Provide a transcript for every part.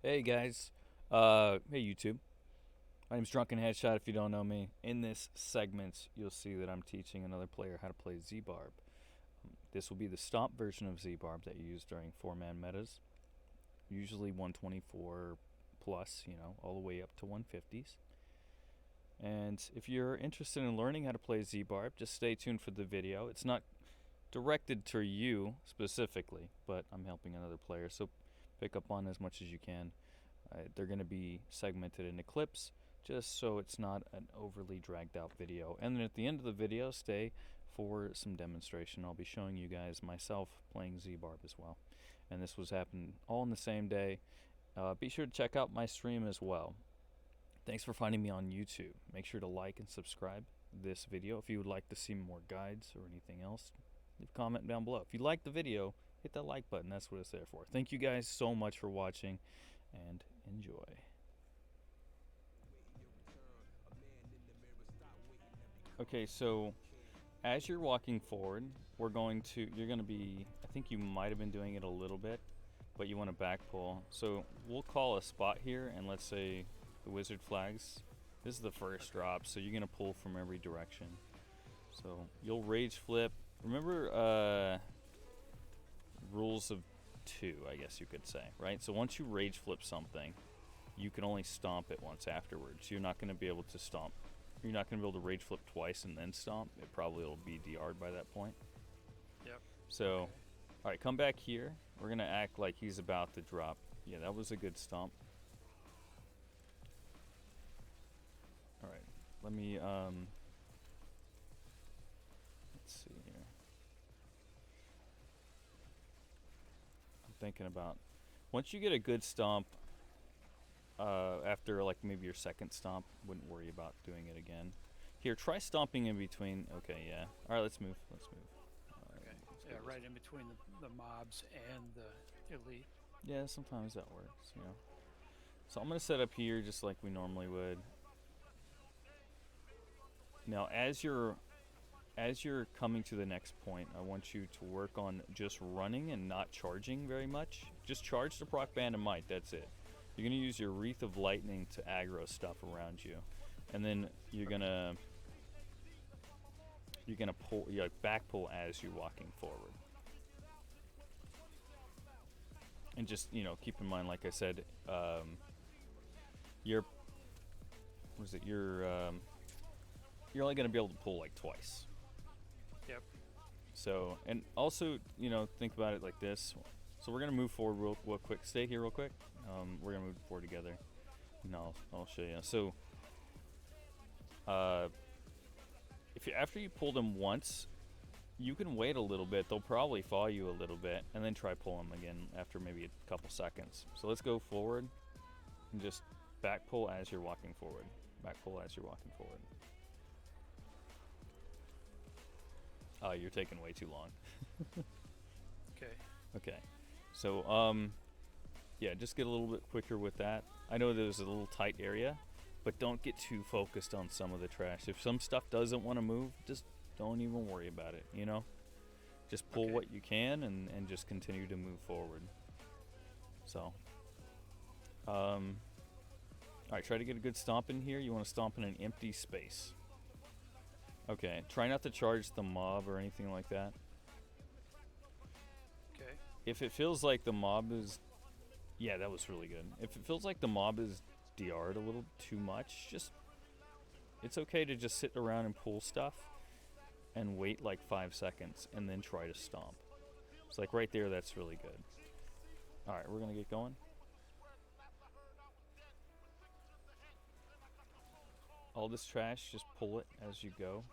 Hey guys, hey YouTube. My name's Drunken Headshot. If you don't know me, in this segment, you'll see that I'm teaching another player how to play Zbarb. This will be the stomp version of Zbarb that you use during four-man metas, usually 124 plus, all the way up to 150s. And if you're interested in learning how to play Zbarb, just stay tuned for the video. It's not directed to you specifically, but I'm helping another player, so pick up on as much as you can. They're going to be segmented into clips just so it's not an overly dragged out video. And then at the end of the video, stay for some demonstration. I'll be showing you guys myself playing Zbarb as well. And this was happening all in the same day. Be sure to check out my stream as well. Thanks for finding me on YouTube. Make sure to like and subscribe this video. If you would like to see more guides or anything else, leave a comment down below. If you like the video, hit that like button. That's what it's there for. Thank you guys so much for watching, and enjoy. Okay, so as you're walking forward, you're going to be, I think you might have been doing it a little bit, but you want to back pull. So we'll call a spot here, and let's say the wizard flags. This is the first drop, so you're going to pull from every direction. So you'll rage flip. Remember rules of two, I guess you could say, right? So once you rage flip something, you can only stomp it once afterwards. You're not going to be able to stomp. You're not going to be able to rage flip twice and then stomp. It probably will be DR'd by that point. Yep. So, Okay. all right, come back here. We're going to act like he's about to drop. Yeah, that was a good stomp. All right, let me, let's see here. I'm thinking about, once you get a good stomp, after like maybe your second stomp, wouldn't worry about doing it again. Here, try stomping in between. Okay, yeah. All right, let's move. Let's move. Okay. Let's Yeah, go right in between the mobs and the elite. Yeah, sometimes that works. So I'm gonna set up here just like we normally would. Now, as you're coming to the next point, I want you to work on just running and not charging very much. Just charge the proc band and might. That's it. You're gonna use your Wreath of Lightning to aggro stuff around you, and then you're gonna pull, back pull as you're walking forward. And just keep in mind, like I said, you're only gonna be able to pull like twice. Yep. So, and also think about it like this. So we're gonna move forward real quick. Stay here real quick. We're gonna move forward together. No, I'll show you. So, after you pull them once, you can wait a little bit. They'll probably follow you a little bit, and then try pull them again after maybe a couple seconds. So let's go forward and just back pull as you're walking forward. Back pull as you're walking forward. You're taking way too long. Okay. Okay. So, yeah, just get a little bit quicker with that. I know there's a little tight area, but don't get too focused on some of the trash. If some stuff doesn't want to move, just don't even worry about it, Just pull Okay. what you can and just continue to move forward. So, all right, try to get a good stomp in here. You want to stomp in an empty space. Okay, try not to charge the mob or anything like that. Okay. If it feels like the mob is... Yeah, that was really good. If it feels like the mob is DR'd a little too much, it's okay to just sit around and pull stuff and wait like 5 seconds and then try to stomp. It's like right there, that's really good. Alright, we're gonna get going. All this trash, just pull it as you go.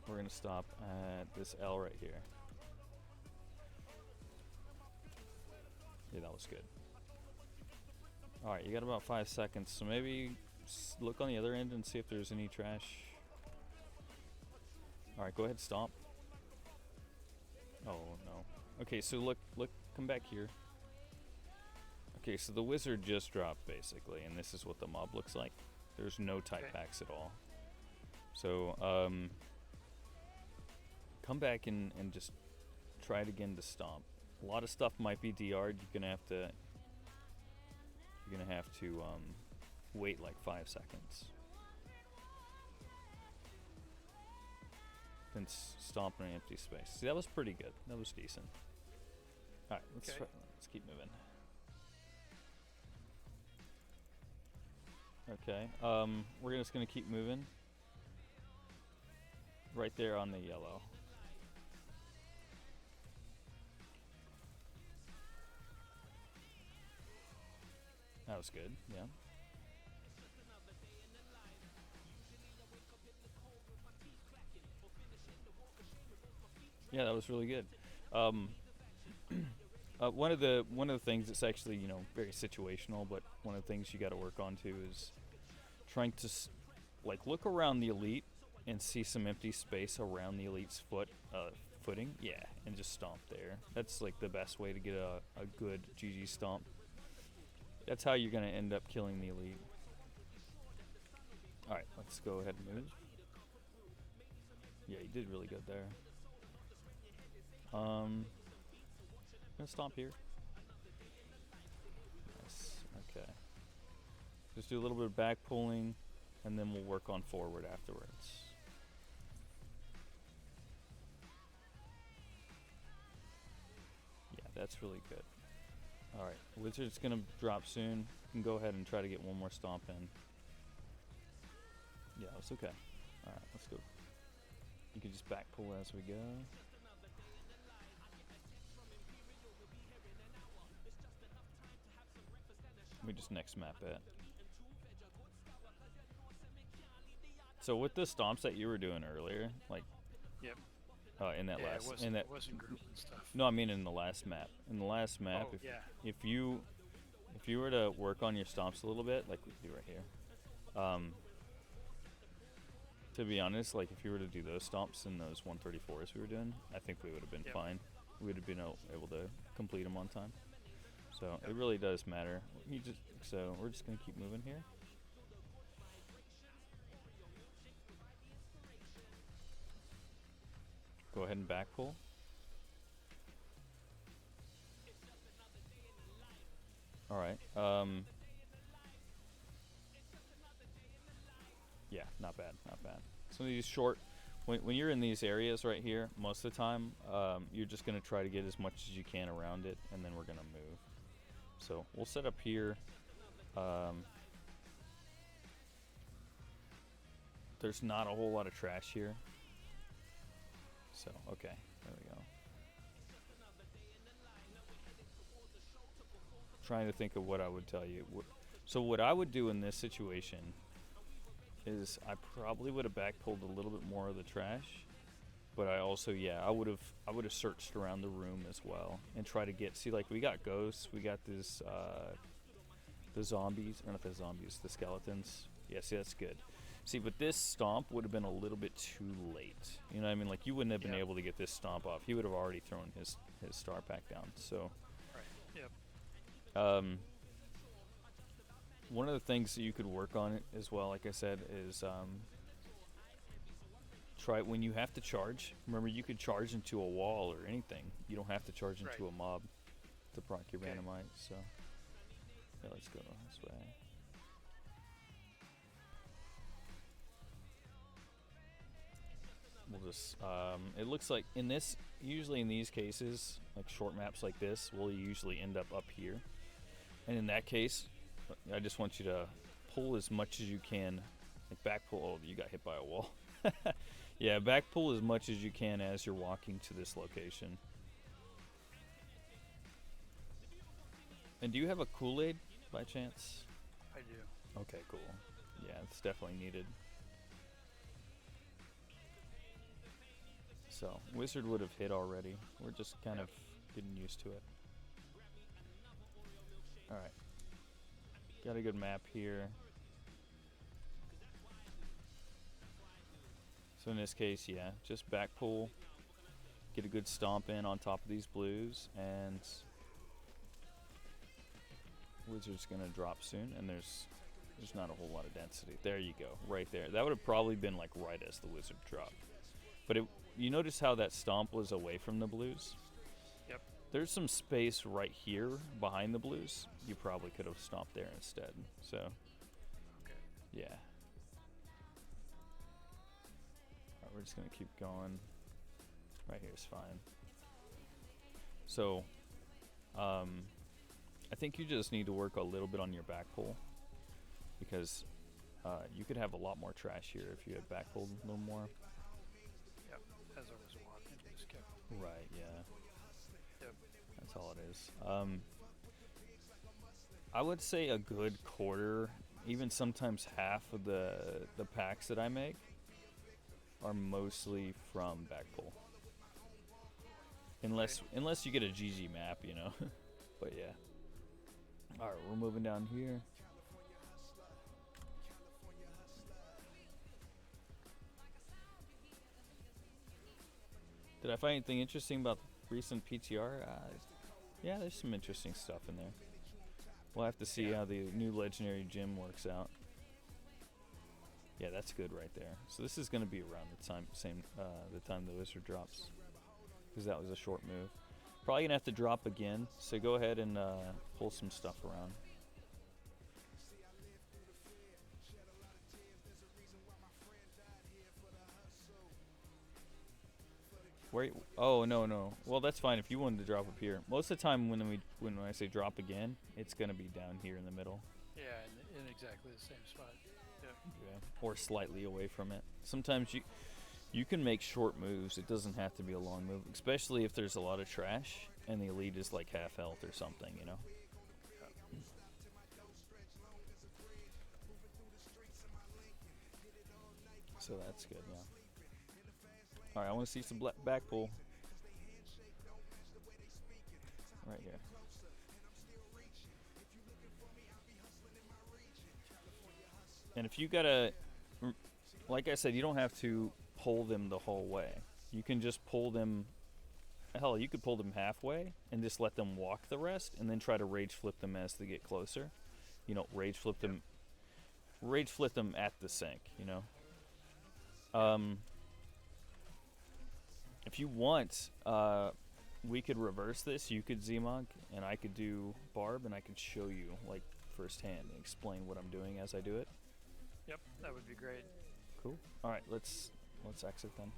We're gonna stop at this L right here. Yeah, that was good. Alright, you got about 5 seconds, so maybe look on the other end and see if there's any trash. Alright, go ahead, stomp. Oh, no. Okay, so look, come back here. Okay, so the wizard just dropped, basically, and this is what the mob looks like. There's no type packs at all. So, come back and just try it again to stomp. A lot of stuff might be DR'd. You're gonna have to wait like 5 seconds. Then stomp in an empty space. See, that was pretty good. That was decent. All right, let's keep moving. Okay, we're just gonna keep moving. Right there on the yellow. That was good, yeah. Yeah, that was really good. One of the things that's actually very situational, but one of the things you got to work on too is trying to look around the elite and see some empty space around the elite's footing, yeah, and just stomp there. That's like the best way to get a good GG stomp. That's how you're gonna end up killing the elite. All right, let's go ahead and move. Yeah, you did really good there. I'm gonna stomp here. Nice. Okay. Just do a little bit of back pulling, and then we'll work on forward afterwards. Yeah, that's really good. All right, Wizard's gonna drop soon. You can go ahead and try to get one more stomp in. Yeah, that's okay. All right, let's go. You can just back pull as we go. We just next map it. So with the stomps that you were doing earlier, like, Yep. in that It wasn't group and stuff. No, I mean in the last map. In the last map, if you were to work on your stomps a little bit, like we do right here, to be honest, like if you were to do those stomps in those 134s we were doing, I think we would have been fine. We would have been able to complete them on time. So it really does matter. So we're just gonna keep moving here. Go ahead and back pull. All right. Yeah, not bad, not bad. Some of these short, when you're in these areas right here, most of the time, you're just gonna try to get as much as you can around it, and then we're gonna move. So we'll set up here. There's not a whole lot of trash here. So, okay, there we go. Trying to think of what I would tell you. So what I would do in this situation is I probably would have back pulled a little bit more of the trash, but I also, I would have searched around the room as well and try to see, like, we got ghosts, we got this the zombies, or not the zombies, the skeletons. Yeah, see, that's good. See, but this stomp would have been a little bit too late. You know what I mean? Like, you wouldn't have been able to get this stomp off. He would have already thrown his star pack down. So, one of the things that you could work on as well, like I said, is try when you have to charge. Remember, you could charge into a wall or anything. You don't have to charge into a mob to proc your randomite. So, yeah, let's go this way. We'll just, it looks like usually in these cases, like short maps like this, we'll usually end up here. And in that case, I just want you to pull as much as you can, like back pull. Oh, you got hit by a wall. Yeah, back pull as much as you can as you're walking to this location. And do you have a Kool-Aid by chance? I do. Okay, cool. Yeah, it's definitely needed. So, Wizard would have hit already. We're just kind of getting used to it. Alright. Got a good map here. So in this case, just back pull. Get a good stomp in on top of these blues. And Wizard's going to drop soon. And there's not a whole lot of density. There you go. Right there. That would have probably been like right as the Wizard dropped. But you notice how that stomp was away from the blues? Yep. There's some space right here behind the blues. You probably could have stomped there instead. So, Okay. yeah. Alright, we're just going to keep going. Right here is fine. So, I think you just need to work a little bit on your back pull, because you could have a lot more trash here if you had back pulled a little more. Yep. As I was walking, just kept. Right, yeah. Yep. That's all it is. I would say a good quarter, even sometimes half of the packs that I make are mostly from back pull. Unless you get a GG map, you know. But yeah. Alright, we're moving down here. Did I find anything interesting about recent PTR? Yeah, there's some interesting stuff in there. We'll have to see how the new legendary gym works out. Yeah, that's good right there. So this is going to be around the time the time the wizard drops, because that was a short move. Probably gonna have to drop again. So go ahead and pull some stuff around. Where? Oh no. Well, that's fine if you wanted to drop up here. Most of the time when I say drop again, it's gonna be down here in the middle. Yeah, in exactly the same spot. Yep. Yeah. Or slightly away from it. Sometimes you can make short moves. It doesn't have to be a long move, especially if there's a lot of trash and the elite is like half health or something, you know. So that's good, yeah. Alright, I want to see some back pull. Right here. And if you gotta, like I said, you don't have to pull them the whole way. You can just pull them, hell, you could pull them halfway and just let them walk the rest and then try to rage flip them as they get closer. You know, rage flip them at the sink, you know. If you want, we could reverse this. You could Zmog, and I could do Barb, and I could show you, like, firsthand and explain what I'm doing as I do it. Yep, that would be great. Cool. All right, let's exit then.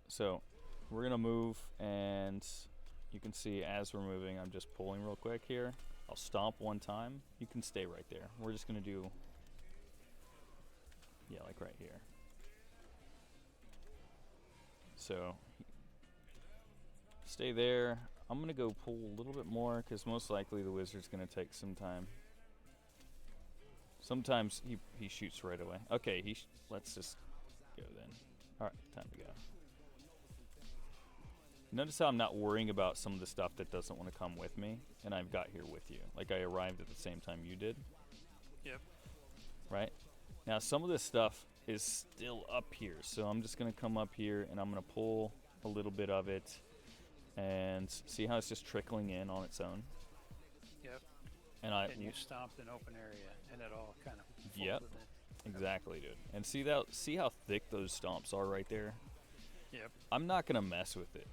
So, we're gonna move, and you can see as we're moving, I'm just pulling real quick here. I'll stomp one time. You can stay right there. We're just gonna do, yeah, like right here. So, stay there. I'm going to go pull a little bit more, because most likely the wizard's going to take some time. Sometimes he shoots right away. Okay, let's just go then. Alright, time to go. Notice how I'm not worrying about some of the stuff that doesn't want to come with me, and I've got here with you. Like I arrived at the same time you did. Yep. Right? Now some of this stuff is still up here, so I'm just going to come up here and I'm going to pull a little bit of it and see how it's just trickling in on its own. Yep. And you stomped an open area and it all kind of yep, exactly, dude. And see how thick those stomps are right there? Yep. I'm not going to mess with it.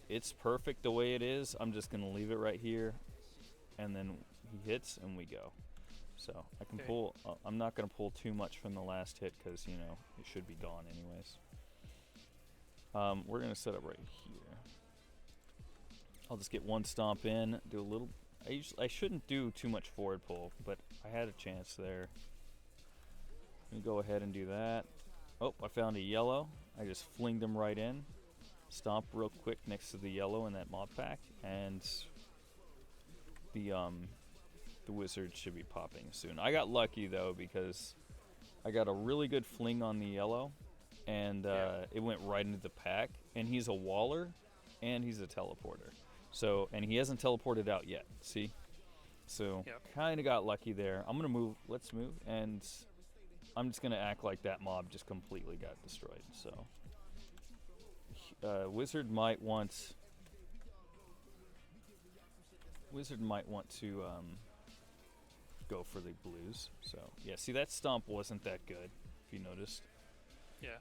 It's perfect the way it is. I'm just going to leave it right here, and then he hits and we go. So I can pull. I'm not going to pull too much from the last hit, because you know it should be gone anyways. We're going to set up right here. I'll just get one stomp in, do a little. I shouldn't do too much forward pull, but I had a chance there. I'm going to go ahead and do that. Oh, I found a yellow. I just flinged them right in. Stomp real quick next to the yellow in that mob pack, and the wizard should be popping soon. I got lucky though, because I got a really good fling on the yellow, and it went right into the pack. And he's a waller, and he's a teleporter. So, and he hasn't teleported out yet. See, so kind of got lucky there. I'm gonna move. Let's move, and I'm just gonna act like that mob just completely got destroyed. So, wizard might want to go for the blues. So yeah, see, that stomp wasn't that good, if you noticed. Yeah.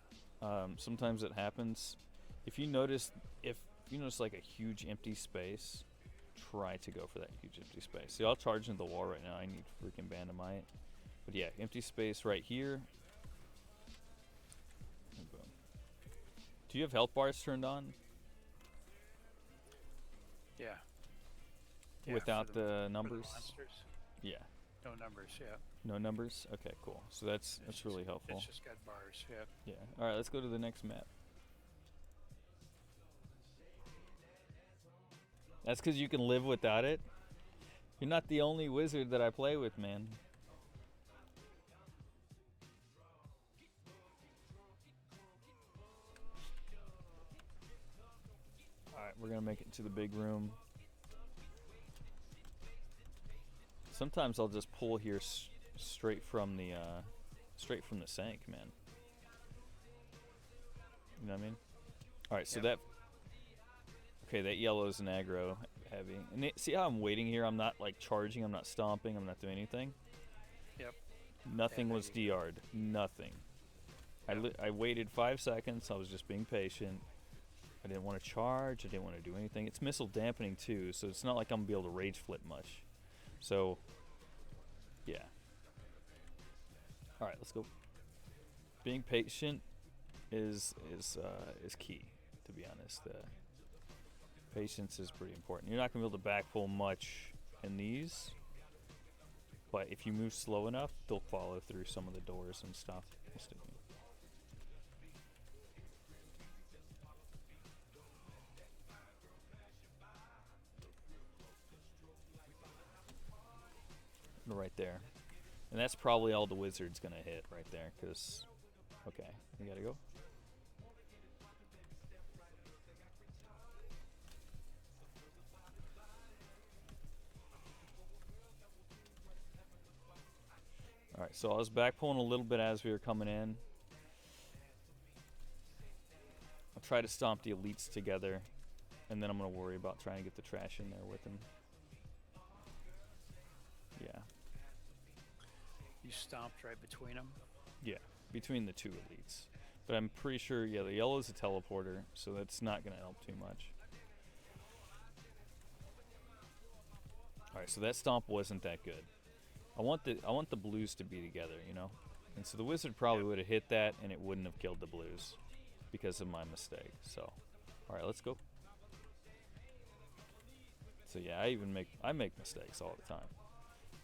Sometimes it happens. If you notice, if you notice like a huge empty space, try to go for that huge empty space. See, I'll charge into the wall right now. I need freaking Bandamite. But yeah, empty space right here. And boom. Do you have health bars turned on? Yeah. Yeah, Without for the for numbers? monsters. Yeah. No numbers, yeah. No numbers? Okay, cool. So that's It's really just, helpful. It's just got bars, yeah. Yeah. Alright, let's go to the next map. That's because you can live without it. You're not the only wizard that I play with, man. Alright, we're gonna make it to the big room. Sometimes I'll just pull here straight from the sink, man. You know what I mean? Alright, so Yep. that yellow's an aggro heavy. And see how I'm waiting here? I'm not like charging, I'm not stomping, I'm not doing anything. Yep. Nothing And was DR'd. Nothing. Yep. I waited 5 seconds. I was just being patient. I didn't want to charge. I didn't want to do anything. It's missile dampening too, so it's not like I'm gonna be able to rage flip much. So, yeah. All right, let's go. Being patient is key, to be honest. Patience is pretty important. You're not gonna be able to backpull much in these, but if you move slow enough, they'll follow through some of the doors and stuff. Right there. And that's probably all the wizard's gonna hit right there, because... Okay, we gotta go. Alright, so I was back pulling a little bit as we were coming in. I'll try to stomp the elites together, and then I'm gonna worry about trying to get the trash in there with them. Yeah. You stomped right between them. Yeah, between the two elites. But I'm pretty sure, yeah, the yellow's a teleporter, so that's not gonna help too much. Alright, so that stomp wasn't that good. I want the blues to be together, you know? And so the wizard probably would have hit that and it wouldn't have killed the blues because of my mistake. So, alright, let's go. So yeah, I make mistakes all the time.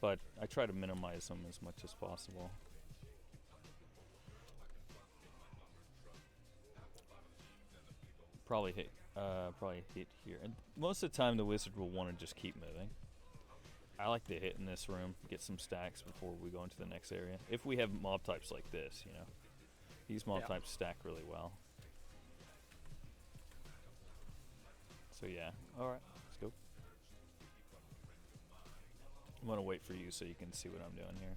But I try to minimize them as much as possible. Probably hit here. And most of the time the wizard will want to just keep moving. I like to hit in this room, get some stacks before we go into the next area. If we have mob types like this, you know. These mob types stack really well. So yeah, alright, let's go. I'm gonna wait for you so you can see what I'm doing here.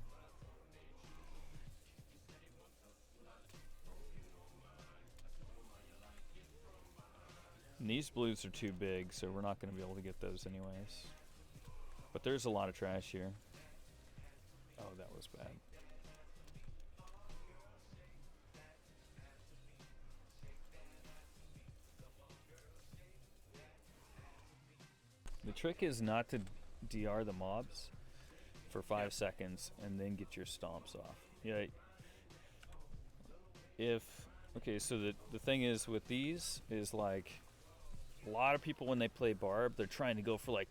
And these blues are too big, so we're not gonna be able to get those anyways. But there's a lot of trash here. Oh, that was bad. The trick is not to DR the mobs for 5 seconds and then get your stomps off. Yeah. Okay, so the thing is with these is like a lot of people when they play Barb, they're trying to go for like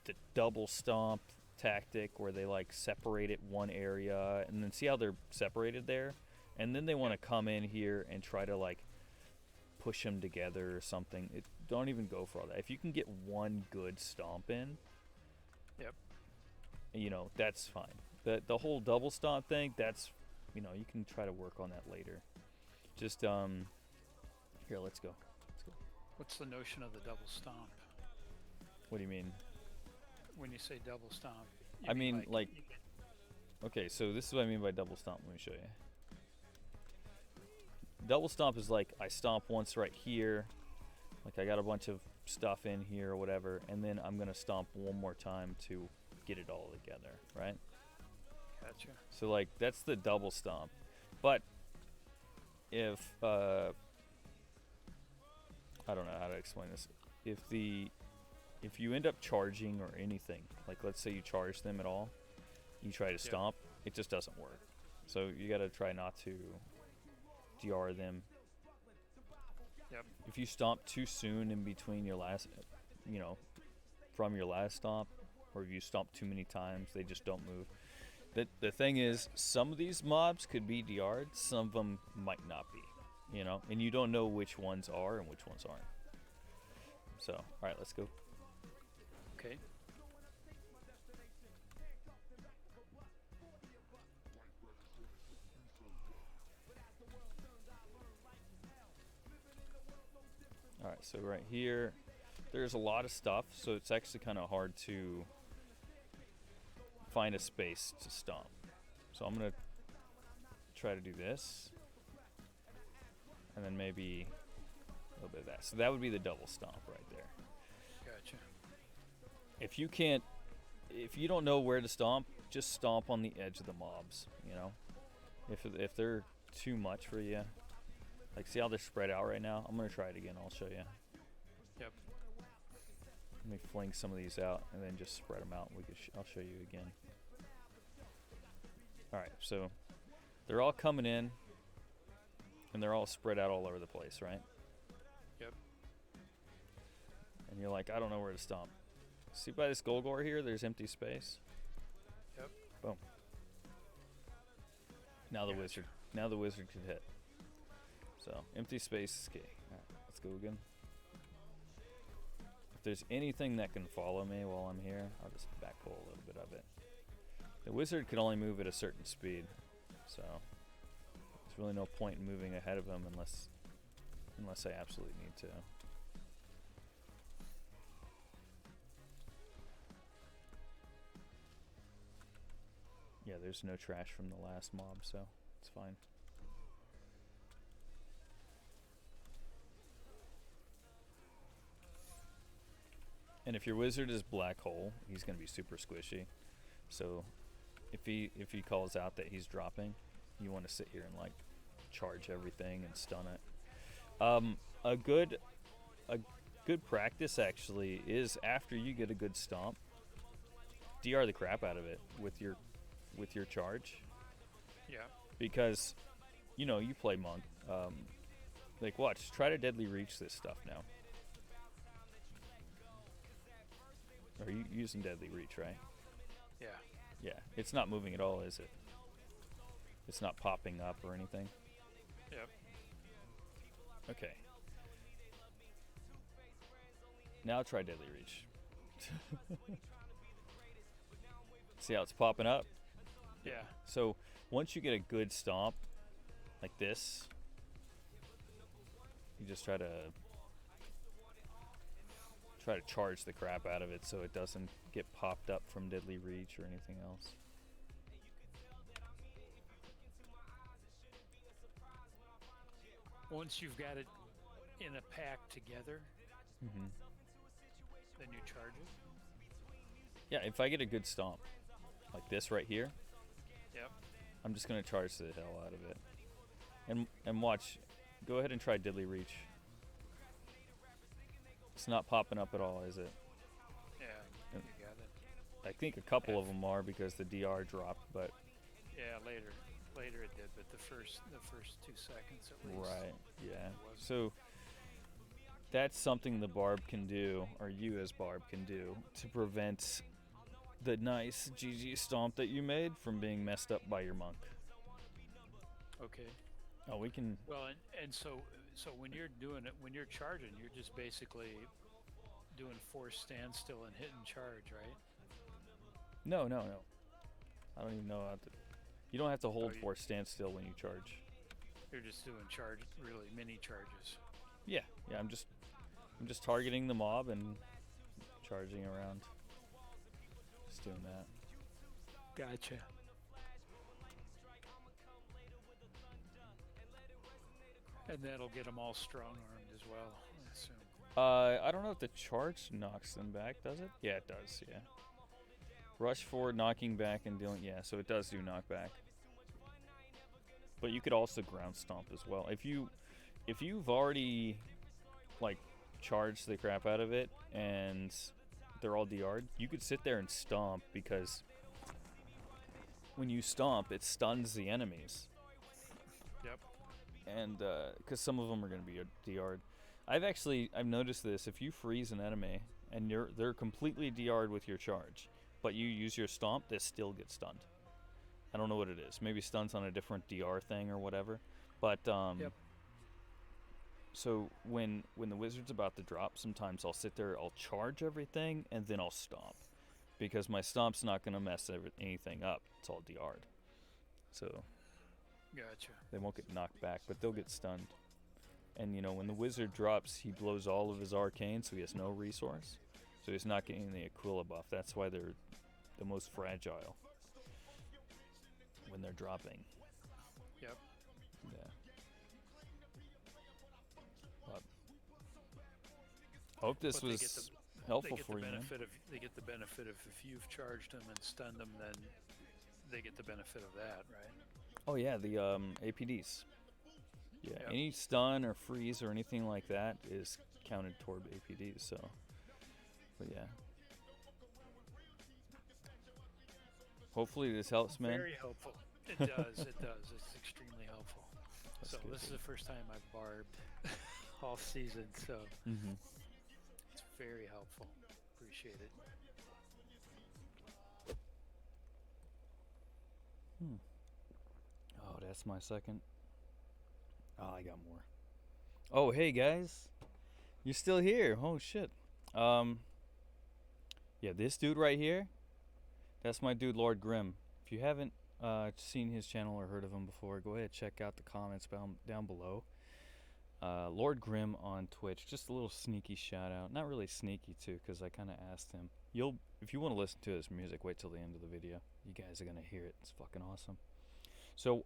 the double stomp tactic where they like separate it one area and then see how they're separated there, and then they want to come in here and try to like push them together or something. Don't even go for all that. If you can get one good stomp in, you know, that's fine. The whole double stomp thing, that's, you know, you can try to work on that later. Just here, let's go. What's the notion of the double stomp? What do you mean? When you say double stomp, I mean like okay, so this is what I mean by double stomp. Let me show you. Double stomp is like I stomp once right here, like I got a bunch of stuff in here or whatever, and then I'm gonna stomp one more time to get it all together, right? Gotcha. So like that's the double stomp. But if I don't know how to explain this. If you end up charging or anything, like let's say you charge them at all, you try to stomp, it just doesn't work. So you got to try not to DR them. Yep. If you stomp too soon in between your last, from your last stomp, or if you stomp too many times, they just don't move. The thing is, some of these mobs could be DR'd, some of them might not be, and you don't know which ones are and which ones aren't. So, all right, let's go. Okay. All right, so right here, there's a lot of stuff, so it's actually kind of hard to find a space to stomp. So I'm gonna try to do this, and then maybe a little bit of that. So that would be the double stomp right there. Gotcha. If you don't know where to stomp, just stomp on the edge of the mobs. If they're too much for you, like see how they're spread out right now. I'm gonna try it again. I'll show you. Yep. Let me fling some of these out and then just spread them out. I'll show you again. All right, so they're all coming in, and they're all spread out all over the place, right? Yep. And you're like, I don't know where to stomp. See by this Golgor here, there's empty space. Yep. Boom. Now the Gotcha. wizard can hit. So empty space is key. All right, let's go again. If there's anything that can follow me while I'm here, I'll just back pull a little bit of it. The wizard can only move at a certain speed, so there's really no point in moving ahead of him unless I absolutely need to. Yeah, there's no trash from the last mob, so it's fine. And if your wizard is black hole, he's going to be super squishy. So if he calls out that he's dropping, you want to sit here and like charge everything and stun it. A good practice actually is after you get a good stomp, DR the crap out of it with your charge. Yeah. Because you play monk. Like watch, try to deadly reach this stuff now. Are you using deadly reach, right? Yeah. Yeah, it's not moving at all, is it? It's not popping up or anything. Yep. Okay. Now try deadly reach. See how it's popping up? Yeah. So once you get a good stomp like this, you just try to charge the crap out of it so it doesn't get popped up from deadly reach or anything else. Once you've got it in a pack together, Mm-hmm. then you charge it. Yeah, if I get a good stomp like this right here, Yep. I'm just gonna charge the hell out of it. And watch, go ahead and try deadly reach. It's not popping up at all, is it? Yeah. Yep. You got it. I think a couple of them are because the DR dropped, but Yeah. Later it did, but the first 2 seconds at least. right, yeah. It wasn't. So that's something the Barb can do, or you as Barb can do, to prevent the nice GG stomp that you made from being messed up by your monk. Okay. Oh, we can. Well, and so when you're doing it, when you're charging, you're just basically doing forced standstill and hit and charge, right? No. I don't even know how to. You don't have to hold you- for standstill when you charge. You're just doing really mini charges. Yeah. I'm just targeting the mob and charging around. Just doing that. Gotcha. And that'll get them all strong-armed as well, I assume. I don't know if the charge knocks them back, does it? Yeah, it does, yeah. Rush forward, knocking back, and dealing... Yeah, so it does do knockback. But you could also ground stomp as well. If you've already, like, charge the crap out of it and they're all DR'd, you could sit there and stomp, because when you stomp, it stuns the enemies. Yep. And because some of them are going to be DR'd. I've noticed this. If you freeze an enemy and they're completely DR'd with your charge, but you use your stomp, they still get stunned. I don't know what it is. Maybe stuns on a different DR thing or whatever. But Yep. so when the wizard's about to drop, sometimes I'll sit there, I'll charge everything, and then I'll stomp, because my stomp's not going to mess anything up. It's all DR'd. So Gotcha. they won't get knocked back, but they'll get stunned. And you know, when the wizard drops, he blows all of his arcane, so he has no resource. So he's not getting the Aquila buff. That's why they're the most fragile when they're dropping. Yep. Yeah. But hope this was helpful for you, man. They get the benefit of, if you've charged them and stunned them, then they get the benefit of that, right? Oh yeah, the APDs. Yeah, Yep. any stun or freeze or anything like that is counted toward APDs. So, but yeah. Hopefully this helps, man. Very helpful. It does. It does. It's extremely helpful. That's So good, this is dude. the first time I've barbed all season, so Mm-hmm. it's very helpful. Appreciate it. Oh, that's my second. Oh, I got more. Oh, hey guys, you're still here. Oh shit. Yeah, this dude right here, that's my dude Lord Grym. If you haven't seen his channel or heard of him before, go ahead, check out the comments down below. Lord Grym on Twitch. Just a little sneaky shout out. Not really sneaky too, because I kind of asked him. If you want to listen to his music, wait till the end of the video. You guys are gonna hear it. It's fucking awesome. So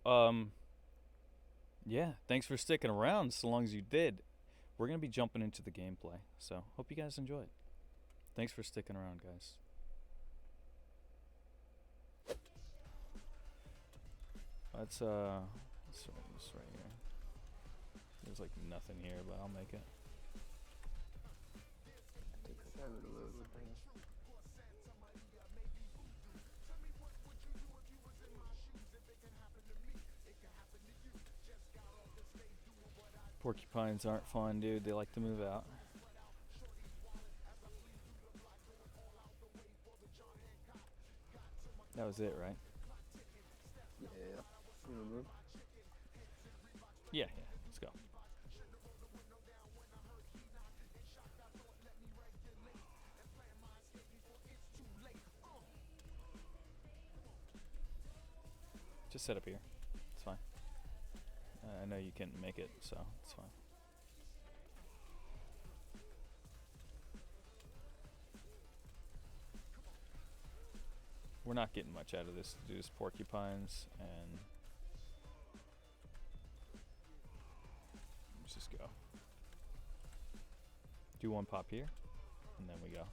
yeah, thanks for sticking around so long as you did. We're gonna be jumping into the gameplay, so hope you guys enjoy it. Thanks for sticking around, guys. Let's start this right here. There's like nothing here, but I'll make it. Porcupines aren't fun, dude. They like to move out. That was it, right? Yeah. You wanna move? Yeah, let's go. Just set up here. It's fine. I know you can't make it, so it's fine. We're not getting much out of this to do this porcupines, and let's just go. Do one pop here, and then we go.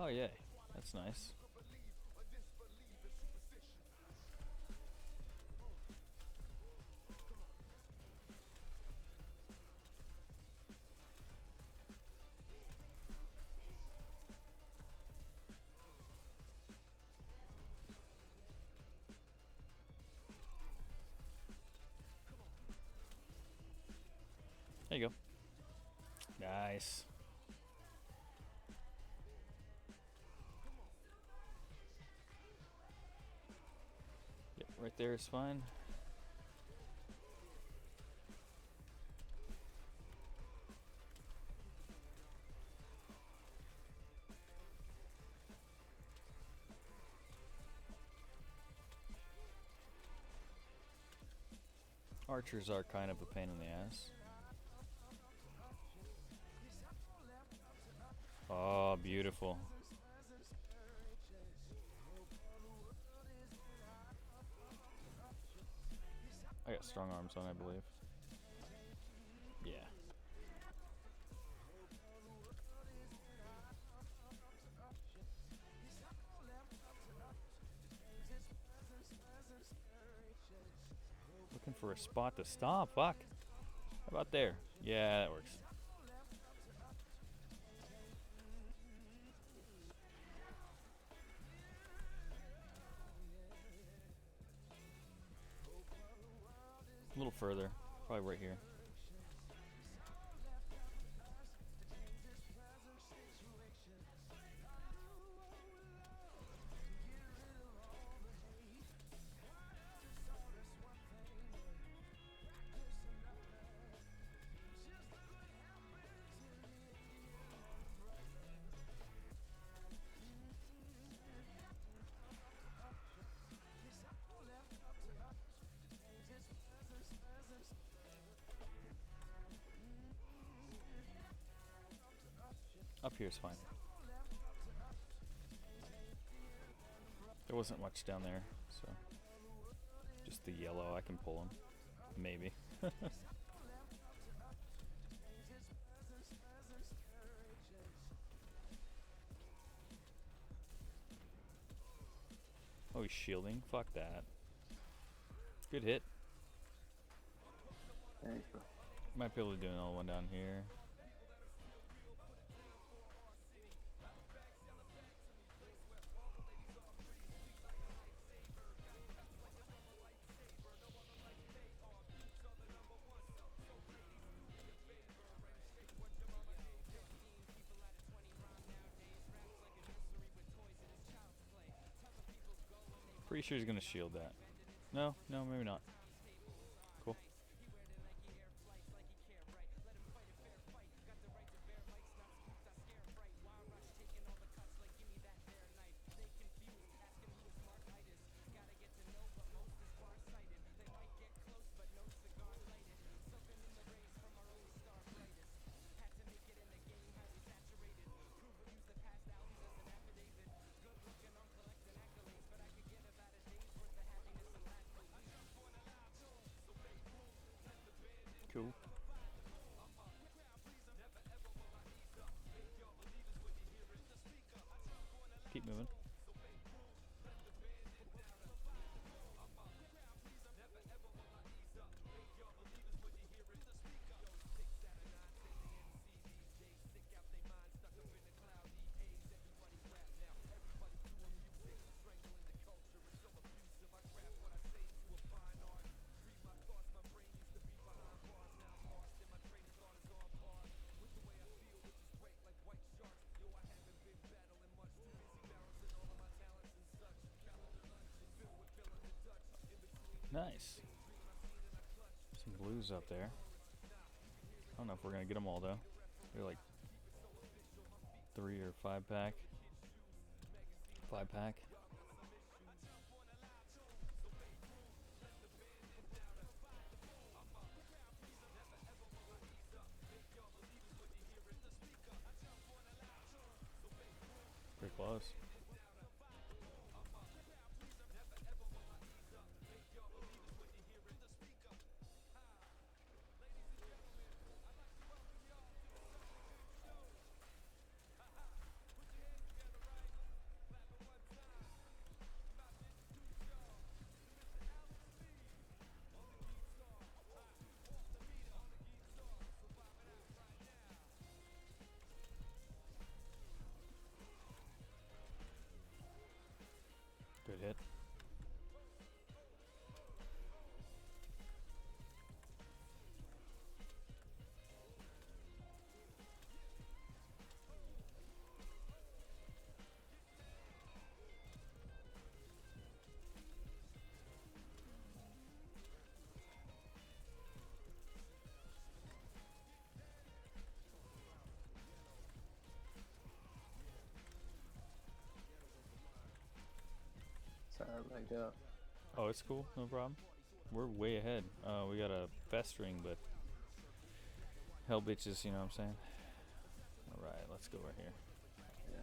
Oh yeah, that's nice. There you go. Nice. Yep, right there is fine. Archers are kind of a pain in the ass. Oh, beautiful. I got strong arms on, I believe. Yeah. Looking for a spot to stop. Fuck. How about there? Yeah, that works. A little further. Probably right here. Up here is fine. There wasn't much down there, so just the yellow. I can pull him, maybe. Oh, he's shielding. Fuck that. Good hit. Thanks, bro. Might be able to do another one down here. Pretty sure he's gonna shield that. No, maybe not. Cool. Cool. Keep moving. Nice. Some blues up there. I don't know if we're gonna get them all though. They're like 3 or 5 pack. 5 pack. Pretty close. Good hit. Sorry, I'm lagged out. Oh, it's cool. No problem. We're way ahead. We got a festering, but hell bitches, you know what I'm saying? Alright, let's go right here. Yeah.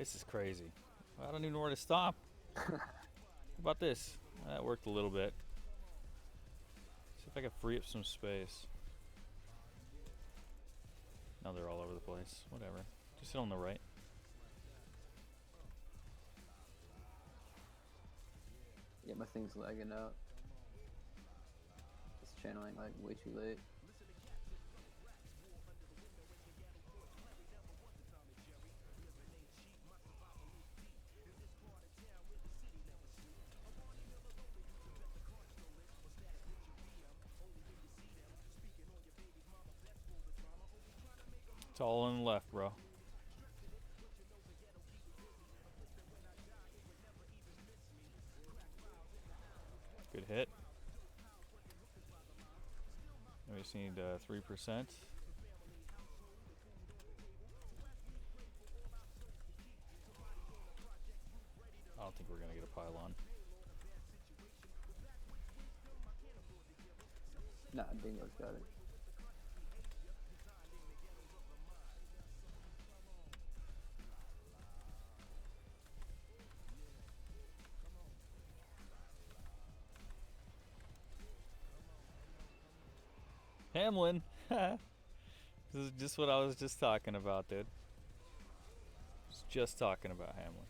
This is crazy. I don't even know where to stop. How about this? That worked a little bit. See if I can free up some space. Now they're all over the place. Whatever. Just sit on the right. Yeah, my thing's lagging out. It's channeling like way too late. It's all on the left, bro. Good hit. We just need 3%. I don't think we're going to get a pylon. Nah, Dingo's got it. Hamlin! This is just what I was just talking about, dude. Was just talking about Hamlin.